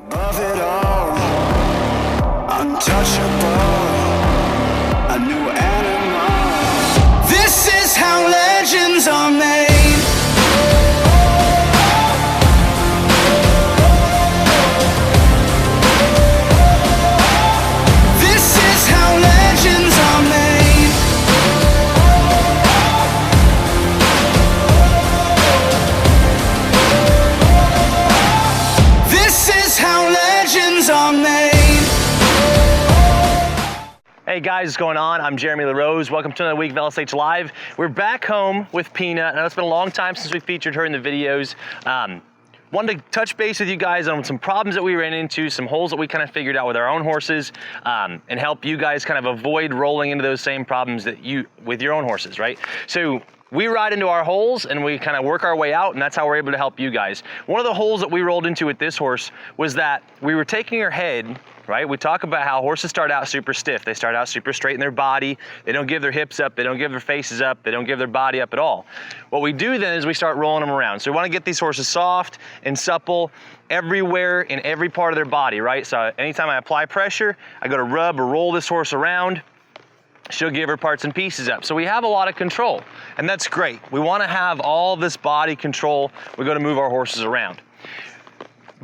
Above it all, untouchable, a new animal. This is how legends are made. This is how legends are made. This is how legends are made. Hey guys, what's going on? I'm Jeremy LaRose. Welcome to another week of LSH Live. We're back home with Peanut. I know it's been a long time since we featured her in the videos. Wanted to touch base with you guys on some problems that we ran into, some holes that we kind of figured out with our own horses, and help you guys kind of avoid rolling into those same problems that with your own horses, right? So we ride into our holes and we kind of work our way out, and that's how we're able to help you guys. One of the holes that we rolled into with this horse was that we were taking her head, right? We talk about how horses start out super stiff. They start out super straight in their body. They don't give their hips up. They don't give their faces up. They don't give their body up at all. What we do then is we start rolling them around. So we want to get these horses soft and supple everywhere in every part of their body, right? So anytime I apply pressure, I go to rub or roll this horse around. She'll give her parts and pieces up. So we have a lot of control, and that's great. We want to have all this body control. We go to move our horses around.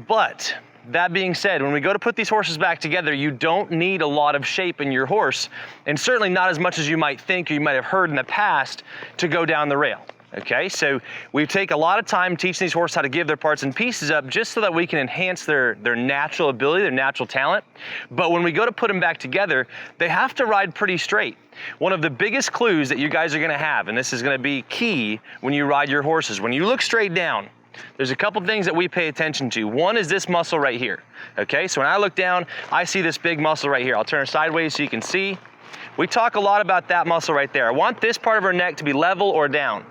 But that being said, when we go to put these horses back together, you don't need a lot of shape in your horse, and certainly not as much as you might think or you might have heard in the past to go down the rail. Okay, so we take a lot of time teaching these horses how to give their parts and pieces up just so that we can enhance their natural ability, their natural talent. But when we go to put them back together, they have to ride pretty straight. One of the biggest clues that you guys are gonna have, and this is gonna be key when you ride your horses, when you look straight down, there's a couple things that we pay attention to. One is this muscle right here, okay? So when I look down, I see this big muscle right here. I'll turn her sideways so you can see. We talk a lot about that muscle right there. I want this part of her neck to be level or down.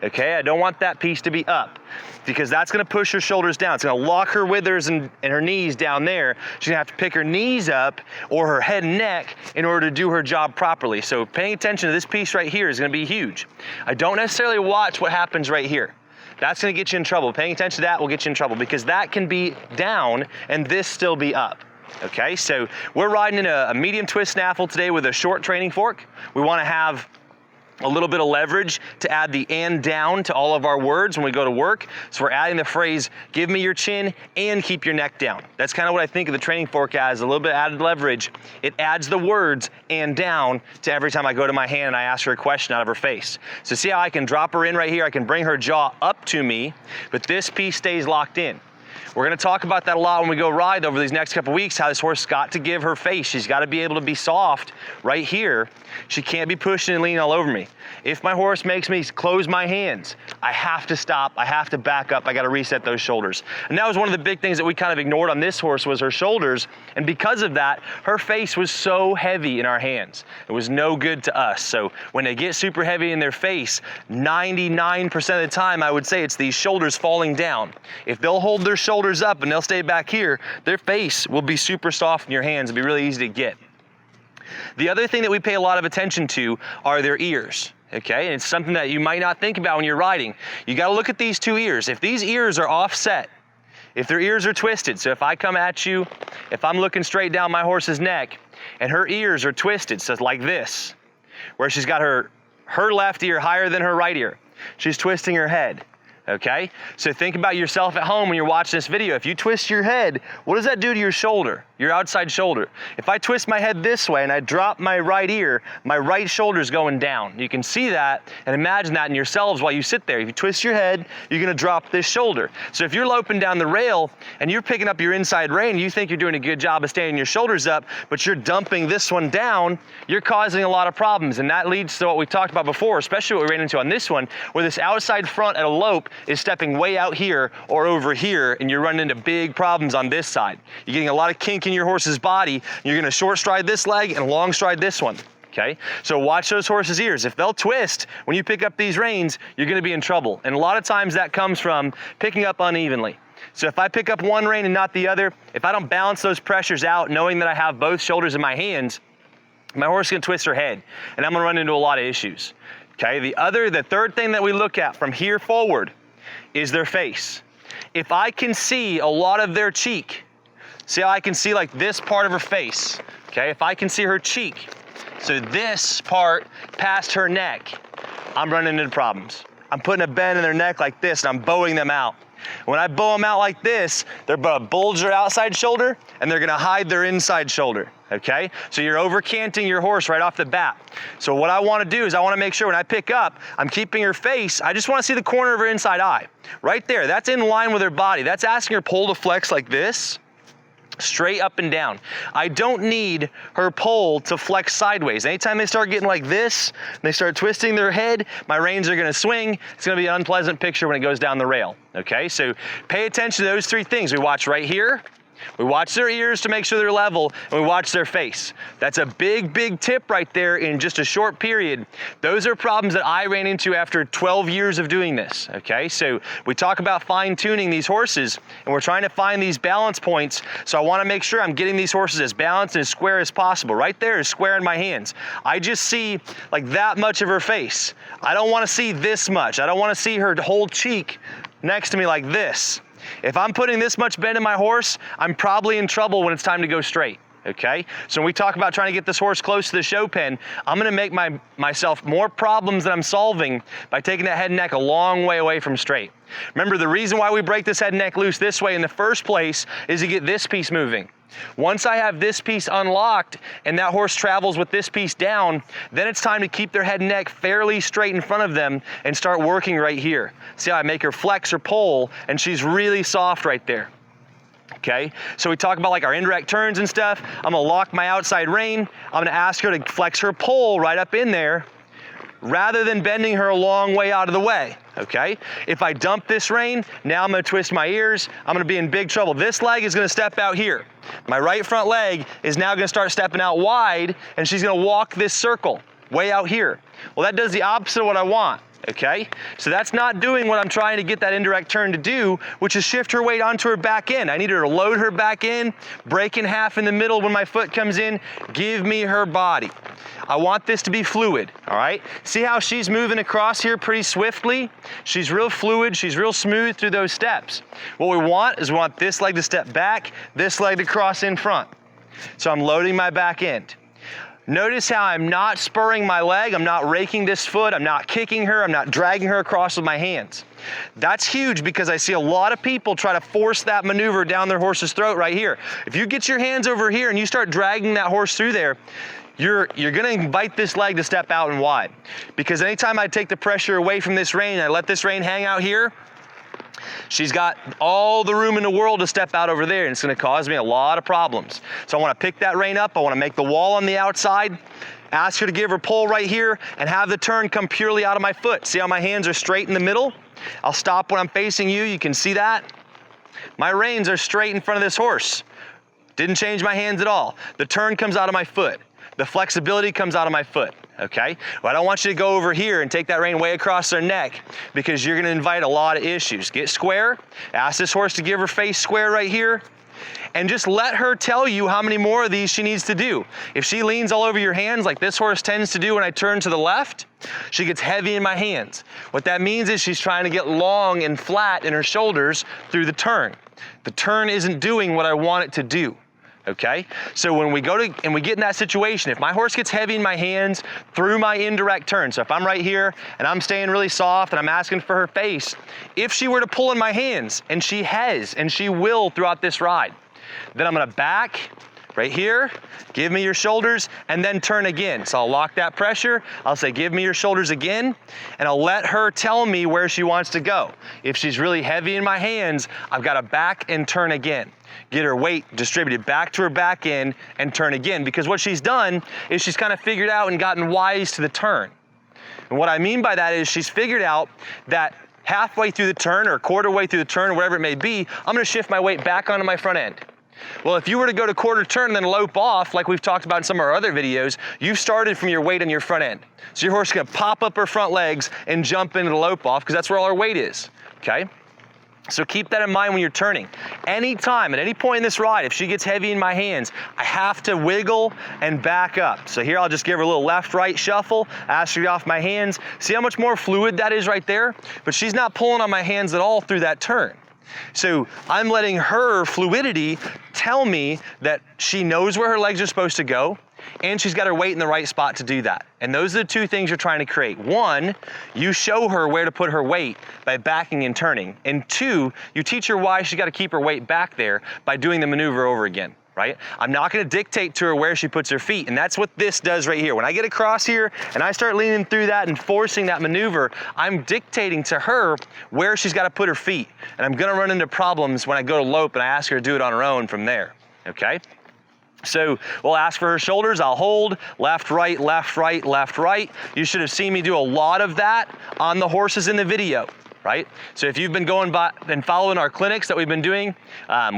Okay, I don't want that piece to be up because that's gonna push her shoulders down. It's gonna lock her withers and her knees down there. She's gonna have to pick her knees up or her head and neck in order to do her job properly. So paying attention to this piece right here is gonna be huge. I don't necessarily watch what happens right here. That's gonna get you in trouble. Paying attention to that will get you in trouble because that can be down and this still be up. Okay, so we're riding in a medium twist snaffle today with a short training fork. We wanna have a little bit of leverage to add the and down to all of our words when we go to work. So we're adding the phrase, give me your chin and keep your neck down. That's kind of what I think of the training fork as, a little bit added leverage. It adds the words and down to every time I go to my hand and I ask her a question out of her face. So see how I can drop her in right here? I can bring her jaw up to me, but this piece stays locked in. We're gonna talk about that a lot when we go ride over these next couple weeks, how this horse got to give her face. She's gotta be able to be soft right here. She can't be pushing and leaning all over me. If my horse makes me close my hands, I have to stop, I have to back up, I gotta reset those shoulders. And that was one of the big things that we kind of ignored on this horse was her shoulders. And because of that, her face was so heavy in our hands. It was no good to us. So when they get super heavy in their face, 99% of the time, I would say it's these shoulders falling down. If they'll hold their shoulders up and they'll stay back here, their face will be super soft in your hands and be really easy to get. The other thing that we pay a lot of attention to are their ears, okay? And it's something that you might not think about when you're riding. You gotta look at these two ears. If these ears are offset, if their ears are twisted, so if I come at you, if I'm looking straight down my horse's neck and her ears are twisted, so like this, where she's got her left ear higher than her right ear, she's twisting her head. Okay, so think about yourself at home when you're watching this video. If you twist your head, what does that do to your shoulder, your outside shoulder? If I twist my head this way and I drop my right ear, my right shoulder's going down. You can see that and imagine that in yourselves while you sit there. If you twist your head, you're gonna drop this shoulder. So if you're loping down the rail and you're picking up your inside rein, you think you're doing a good job of standing your shoulders up, but you're dumping this one down, you're causing a lot of problems. And that leads to what we talked about before, especially what we ran into on this one, where this outside front at a lope is stepping way out here or over here, and you're running into big problems on this side. You're getting a lot of kink in your horse's body. You're gonna short stride this leg and long stride this one, okay? So watch those horses' ears. If they'll twist when you pick up these reins, you're gonna be in trouble. And a lot of times that comes from picking up unevenly. So if I pick up one rein and not the other, if I don't balance those pressures out, knowing that I have both shoulders in my hands, my horse is gonna twist her head, and I'm gonna run into a lot of issues. Okay, the third thing that we look at from here forward is their face. If I can see a lot of their cheek, See how I can see like this part of her face, okay? If I can see her cheek, so this part past her neck, I'm running into problems. I'm putting a bend in their neck like this and I'm bowing them out. When I bow them out like this, they're gonna bulge their outside shoulder and they're gonna hide their inside shoulder, okay? So you're over-canting your horse right off the bat. So what I wanna do is I wanna make sure when I pick up, I'm keeping her face, I just wanna see the corner of her inside eye. Right there, that's in line with her body. That's asking her poll to flex like this, straight up and down. I don't need her poll to flex sideways. Anytime they start getting like this, and they start twisting their head, my reins are gonna swing. It's gonna be an unpleasant picture when it goes down the rail, okay? So pay attention to those three things. We watch right here, we watch their ears to make sure they're level, and we watch their face. That's a big, big tip right there in just a short period. Those are problems that I ran into after 12 years of doing this, okay? So we talk about fine-tuning these horses, and we're trying to find these balance points, so I wanna make sure I'm getting these horses as balanced and as square as possible. Right there is square in my hands. I just see like that much of her face. I don't wanna see this much. I don't wanna see her whole cheek next to me like this. If I'm putting this much bend in my horse, I'm probably in trouble when it's time to go straight, okay? So when we talk about trying to get this horse close to the show pen, I'm gonna make myself more problems than I'm solving by taking that head and neck a long way away from straight. Remember, the reason why we break this head and neck loose this way in the first place is to get this piece moving. Once I have this piece unlocked and that horse travels with this piece down, then it's time to keep their head and neck fairly straight in front of them and start working right here. See how I make her flex or pull and she's really soft right there. Okay, so we talk about like our indirect turns and stuff. I'm gonna lock my outside rein. I'm gonna ask her to flex her pull right up in there rather than bending her a long way out of the way, okay? If I dump this rein, now I'm gonna twist my ears, I'm gonna be in big trouble. This leg is gonna step out here. My right front leg is now gonna start stepping out wide and she's gonna walk this circle way out here. Well, that does the opposite of what I want, okay? So that's not doing what I'm trying to get that indirect turn to do, which is shift her weight onto her back end. I need her to load her back in, break in half in the middle when my foot comes in, give me her body. I want this to be fluid, all right? See how she's moving across here pretty swiftly? She's real fluid, she's real smooth through those steps. What we want is we want this leg to step back, this leg to cross in front. So I'm loading my back end. Notice how I'm not spurring my leg, I'm not raking this foot, I'm not kicking her, I'm not dragging her across with my hands. That's huge because I see a lot of people try to force that maneuver down their horse's throat right here. If you get your hands over here and you start dragging that horse through there, you're gonna invite this leg to step out and wide. Because anytime I take the pressure away from this rein, I let this rein hang out here, she's got all the room in the world to step out over there and it's gonna cause me a lot of problems. So I wanna pick that rein up, I wanna make the wall on the outside, ask her to give her pull right here and have the turn come purely out of my foot. See how my hands are straight in the middle? I'll stop when I'm facing you, you can see that. My reins are straight in front of this horse. Didn't change my hands at all. The turn comes out of my foot. The flexibility comes out of my foot, okay? Well, I don't want you to go over here and take that rein way across their neck because you're gonna invite a lot of issues. Get square, ask this horse to give her face square right here, and just let her tell you how many more of these she needs to do. If she leans all over your hands like this horse tends to do when I turn to the left, she gets heavy in my hands. What that means is she's trying to get long and flat in her shoulders through the turn. The turn isn't doing what I want it to do. Okay, so when we go to and we get in that situation, if my horse gets heavy in my hands through my indirect turn, so if I'm right here and I'm staying really soft and I'm asking for her face, if she were to pull in my hands, and she has and she will throughout this ride, then I'm gonna back right here, give me your shoulders, and then turn again. So I'll lock that pressure, I'll say give me your shoulders again, and I'll let her tell me where she wants to go. If she's really heavy in my hands, I've got to back and turn again. Get her weight distributed back to her back end and turn again, because what she's done is she's kind of figured out and gotten wise to the turn. And what I mean by that is she's figured out that halfway through the turn or a quarter way through the turn or whatever it may be, I'm gonna shift my weight back onto my front end. Well, if you were to go to quarter turn and then lope off, like we've talked about in some of our other videos, you've started from your weight on your front end. So your horse is gonna pop up her front legs and jump into the lope off because that's where all her weight is, okay? So keep that in mind when you're turning. Anytime, at any point in this ride, if she gets heavy in my hands, I have to wiggle and back up. So here I'll just give her a little left-right shuffle, ask her to get off my hands. See how much more fluid that is right there? But she's not pulling on my hands at all through that turn. So I'm letting her fluidity tell me that she knows where her legs are supposed to go, and she's got her weight in the right spot to do that. And those are the two things you're trying to create. One, you show her where to put her weight by backing and turning. And two, you teach her why she's got to keep her weight back there by doing the maneuver over again, right? I'm not going to dictate to her where she puts her feet, and that's what this does right here. When I get across here and I start leaning through that and forcing that maneuver, I'm dictating to her where she's got to put her feet. And I'm going to run into problems when I go to lope and I ask her to do it on her own from there, okay? So we'll ask for her shoulders, I'll hold, left, right, left, right, left, right. You should have seen me do a lot of that on the horses in the video, right? So if you've been going by and following our clinics that we've been doing,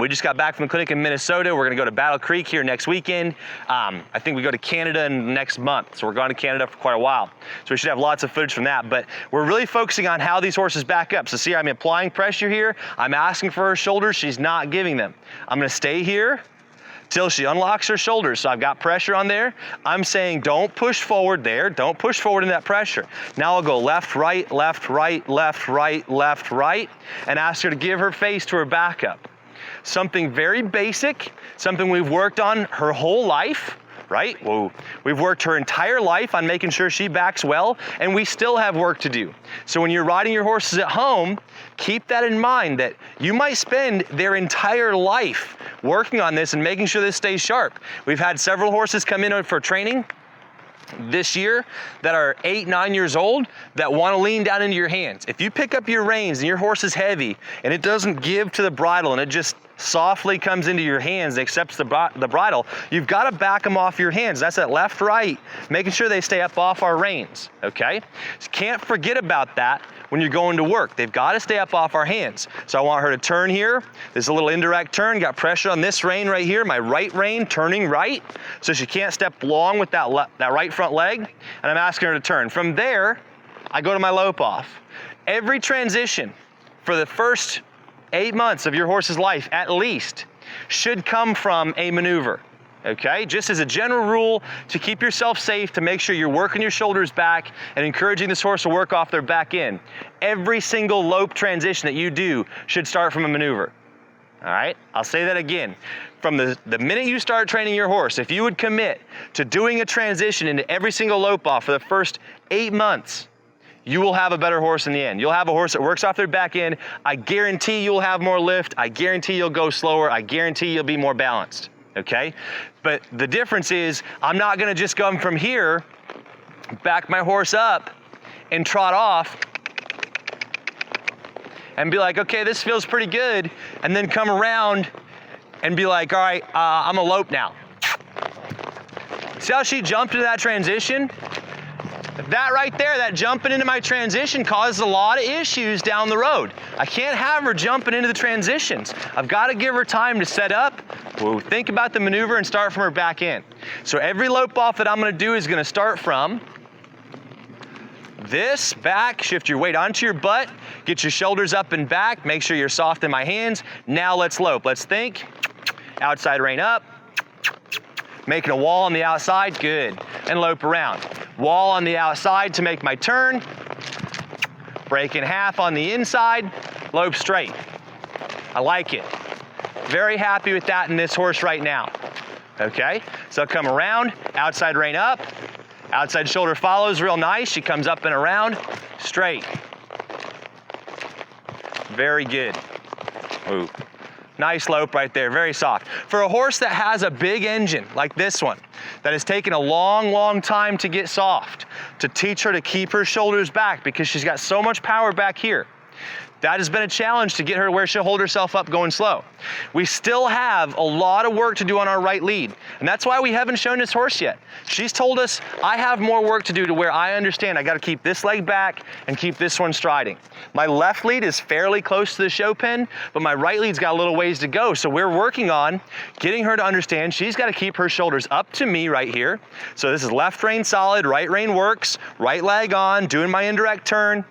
we just got back from the clinic in Minnesota. We're gonna go to Battle Creek here next weekend. I think we go to Canada in next month. So we're going to Canada for quite a while. So we should have lots of footage from that, but we're really focusing on how these horses back up. So see, I'm applying pressure here. I'm asking for her shoulders, she's not giving them. I'm gonna stay here till she unlocks her shoulders. So I've got pressure on there. I'm saying don't push forward there. Don't push forward in that pressure. Now I'll go left, right, left, right, left, right, left, right, and ask her to give her face to her backup. Something very basic, something we've worked on her whole life, right? Whoa. We've worked her entire life on making sure she backs well, and we still have work to do. So when you're riding your horses at home, keep that in mind that you might spend their entire life working on this and making sure this stays sharp. We've had several horses come in for training this year that are 8, 9 years old that want to lean down into your hands. If you pick up your reins and your horse is heavy and it doesn't give to the bridle and it just softly comes into your hands and accepts the bridle, you've got to back them off your hands. That's that left, right, making sure they stay up off our reins, okay? So can't forget about that when you're going to work. They've got to stay up off our hands. So I want her to turn here. There's a little indirect turn, got pressure on this rein right here, my right rein turning right, so she can't step long with that right front leg, and I'm asking her to turn. From there, I go to my lope off. Every transition for the first 8 months of your horse's life, at least, should come from a maneuver, okay? Just as a general rule to keep yourself safe, to make sure you're working your shoulders back and encouraging this horse to work off their back end. Every single lope transition that you do should start from a maneuver, all right? I'll say that again. From the minute you start training your horse, if you would commit to doing a transition into every single lope off for the first 8 months, you will have a better horse in the end. You'll have a horse that works off their back end. I guarantee you'll have more lift. I guarantee you'll go slower. I guarantee you'll be more balanced, okay? But the difference is I'm not gonna just come from here, back my horse up and trot off and be like, okay, this feels pretty good, and then come around and be like, all right, I'm gonna lope now. See how she jumped into that transition? That right there, that jumping into my transition causes a lot of issues down the road. I can't have her jumping into the transitions. I've got to give her time to set up, think about the maneuver, and start from her back end. So every lope off that I'm going to do is going to start from this, back, shift your weight onto your butt, get your shoulders up and back, make sure you're soft in my hands. Now let's lope. Let's think. Outside rein up. Making a wall on the outside, good. And lope around. Wall on the outside to make my turn. Break in half on the inside, lope straight. I like it. Very happy with that in this horse right now. Okay, so come around, outside rein up, outside shoulder follows real nice. She comes up and around, straight. Very good. Ooh. Nice lope right there, very soft. For a horse that has a big engine like this one, that has taken a long, long time to get soft, to teach her to keep her shoulders back because she's got so much power back here, that has been a challenge to get her where she'll hold herself up going slow. We still have a lot of work to do on our right lead, and that's why we haven't shown this horse yet. She's told us, I have more work to do to where I understand I gotta keep this leg back and keep this one striding. My left lead is fairly close to the show pen, but my right lead's got a little ways to go, so we're working on getting her to understand she's gotta keep her shoulders up to me right here. So this is left rein solid, right rein works, right leg on, doing my indirect turn.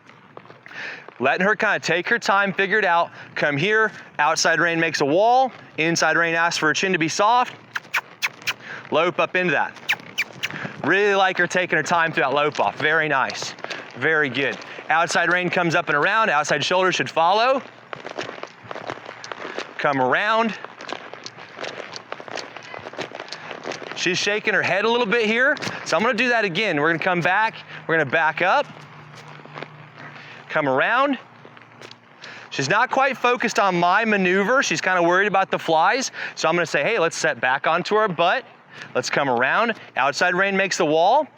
Letting her kind of take her time, figure it out, come here, outside rein makes a wall, inside rein asks for her chin to be soft, lope up into that. Really like her taking her time through that lope off, very nice, very good. Outside rein comes up and around, outside shoulder should follow. come around. She's shaking her head a little bit here, so I'm gonna do that again. We're gonna come back, we're gonna back up, come around. She's not quite focused on my maneuver. She's kind of worried about the flies. So I'm gonna say, hey, let's set back onto our butt. Let's come around. Outside rein makes the wall.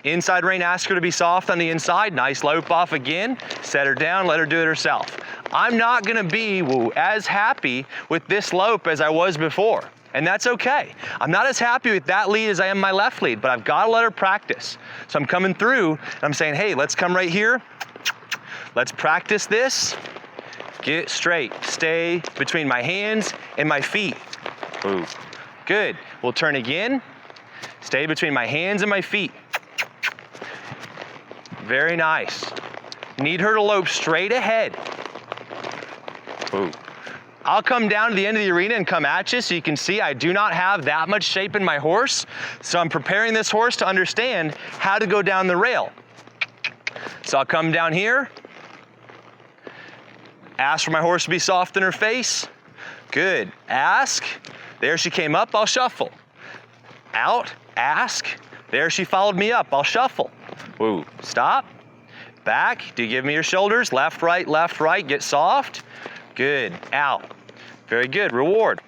Inside rein, ask her to be soft on the inside. Nice lope off again. Set her down, let her do it herself. I'm not gonna be as happy with this lope as I was before. And that's okay. I'm not as happy with that lead as I am my left lead, but I've got to let her practice. So I'm coming through and I'm saying, hey, let's come right here. Let's practice this. Get straight. Stay between my hands and my feet. Ooh. Good. We'll turn again. Stay between my hands and my feet. Very nice. Need her to lope straight ahead. Ooh. I'll come down to the end of the arena and come at you so you can see I do not have that much shape in my horse. So I'm preparing this horse to understand how to go down the rail. So I'll come down here, ask for my horse to be soft in her face. Good. Ask. There she came up, I'll shuffle. Out, ask. There she followed me up, I'll shuffle. Woo. Stop. Back. Do you give me your shoulders? Left, right, get soft. Good. Out. Very good. Reward.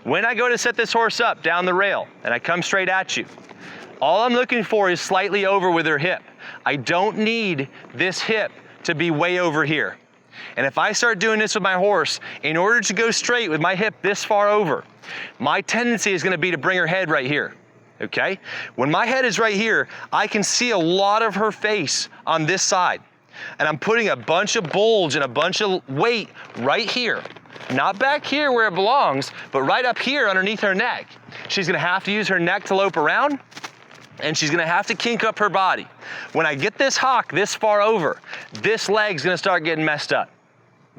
When I go to set this horse up down the rail and I come straight at you, all I'm looking for is slightly over with her hip. I don't need this hip to be way over here. And if I start doing this with my horse, in order to go straight with my hip this far over, my tendency is going to be to bring her head right here. Okay? When my head is right here, I can see a lot of her face on this side. And I'm putting a bunch of bulge and a bunch of weight right here. Not back here where it belongs, but right up here underneath her neck. She's gonna have to use her neck to lope around, and she's gonna have to kink up her body. When I get this hock this far over, this leg's gonna start getting messed up.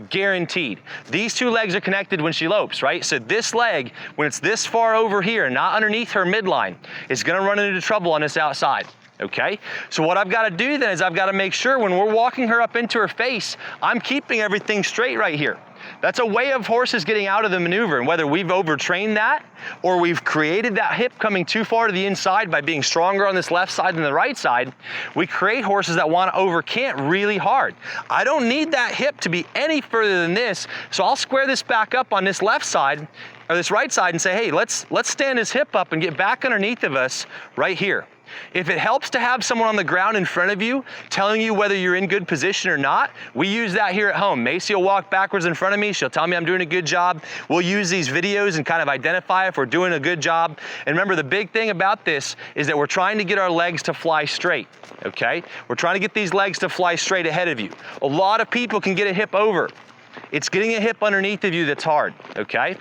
Guaranteed. These two legs are connected when she lopes, right? So this leg, when it's this far over here, not underneath her midline, is gonna run into trouble on this outside. Okay? So what I've got to do then is I've got to make sure when we're walking her up into her face, I'm keeping everything straight right here. That's a way of horses getting out of the maneuver, and whether we've overtrained that or we've created that hip coming too far to the inside by being stronger on this left side than the right side, we create horses that want to overcant really hard. I don't need that hip to be any further than this, so I'll square this back up on this left side or this right side and say, hey, let's stand this hip up and get back underneath of us right here. If it helps to have someone on the ground in front of you telling you whether you're in good position or not, we use that here at home. Macy will walk backwards in front of me. She'll tell me I'm doing a good job. We'll use these videos and kind of identify if we're doing a good job. And remember, the big thing about this is that we're trying to get our legs to fly straight, okay? We're trying to get these legs to fly straight ahead of you. A lot of people can get a hip over. It's getting a hip underneath of you that's hard, okay?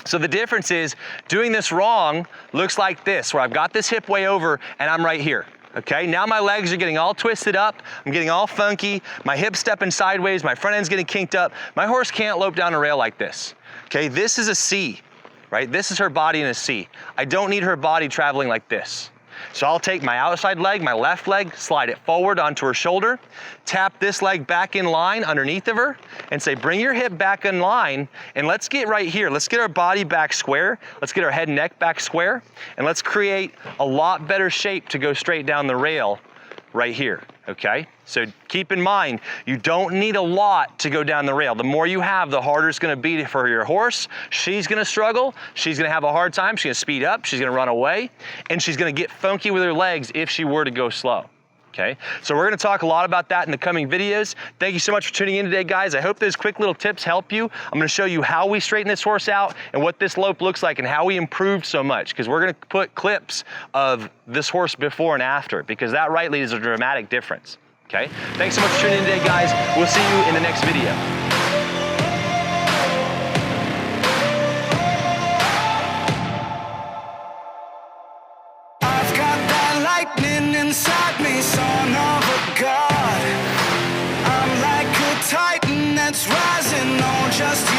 So the difference is doing this wrong looks like this, where I've got this hip way over and I'm right here. Okay, now my legs are getting all twisted up, I'm getting all funky, my hip's stepping sideways, my front end's getting kinked up. My horse can't lope down a rail like this. Okay, this is a C, right? This is her body in a C. I don't need her body traveling like this. So I'll take my outside leg, my left leg, slide it forward onto her shoulder, tap this leg back in line underneath of her, and say, bring your hip back in line, and let's get right here. Let's get our body back square. Let's get our head and neck back square, and let's create a lot better shape to go straight down the rail right here, okay? So keep in mind, you don't need a lot to go down the rail. The more you have, the harder it's gonna be for your horse. She's gonna struggle, she's gonna have a hard time, she's gonna speed up, she's gonna run away, and she's gonna get funky with her legs if she were to go slow. Okay, so we're gonna talk a lot about that in the coming videos. Thank you so much for tuning in today, guys. I hope those quick little tips help you. I'm gonna show you how we straighten this horse out and what this lope looks like and how we improved so much, because we're gonna put clips of this horse before and after, because that right lead is a dramatic difference. Okay, thanks so much for tuning in today, guys. We'll see you in the next video. Inside me, son of a god, I'm like a titan that's rising on just you.